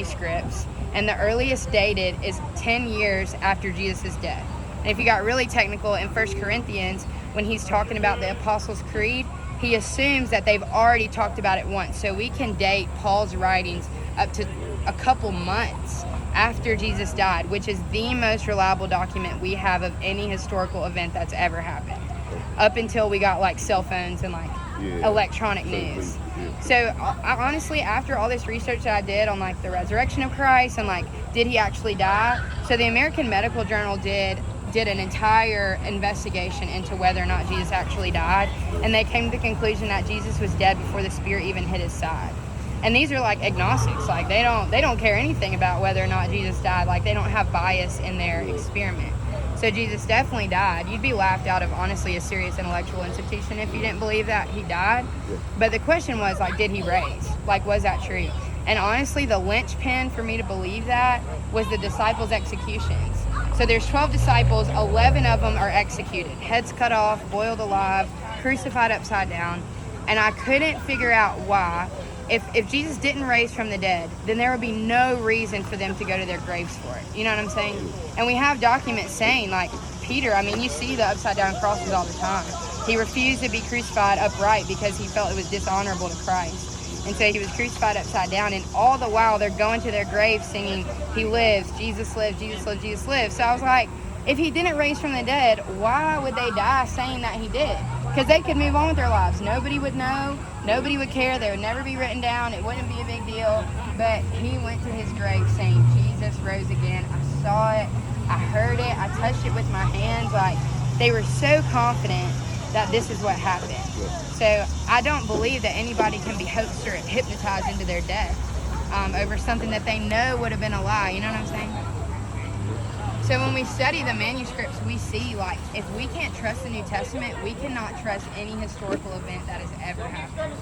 manuscripts, and the earliest dated is 10 years after Jesus' death. And if you got really technical, in 1 Corinthians, when he's talking about the Apostles' Creed, he assumes that they've already talked about it once. So we can date Paul's writings up to a couple months after Jesus died, which is the most reliable document we have of any historical event that's ever happened, up until we got like cell phones and like electronic news. So I honestly, after all this research that I did on like the resurrection of Christ and like, did he actually die? So the American Medical Journal did an entire investigation into whether or not Jesus actually died, and they came to the conclusion that Jesus was dead before the spear even hit his side. And these are like agnostics, like they don't care anything about whether or not Jesus died. Like they don't have bias in their experiment. So Jesus definitely died. You'd be laughed out of, honestly, a serious intellectual institution if you didn't believe that he died. But the question was, like, did he raise? Like, was that true? And honestly, the linchpin for me to believe that was the disciples' executions. So there's 12 disciples, 11 of them are executed. Heads cut off, boiled alive, crucified upside down. And I couldn't figure out why. If Jesus didn't raise from the dead, then there would be no reason for them to go to their graves for it. You know what I'm saying? And we have documents saying, like, Peter, I mean, you see the upside-down crosses all the time. He refused to be crucified upright because he felt it was dishonorable to Christ. And so he was crucified upside down, and all the while they're going to their graves singing, he lives, Jesus lives, Jesus lives, Jesus lives. So I was like, if he didn't raise from the dead, why would they die saying that he did? Because they could move on with their lives. Nobody would know. Nobody would care. They would never be written down. It wouldn't be a big deal. But he went to his grave saying, Jesus rose again. I saw it. I heard it. I touched it with my hands. Like, they were so confident that this is what happened. So I don't believe that anybody can be hoaxed or hypnotized into their death over something that they know would have been a lie. You know what I'm saying? So when we study the manuscripts, we see, like, if we can't trust the New Testament, we cannot trust any historical event that has ever happened.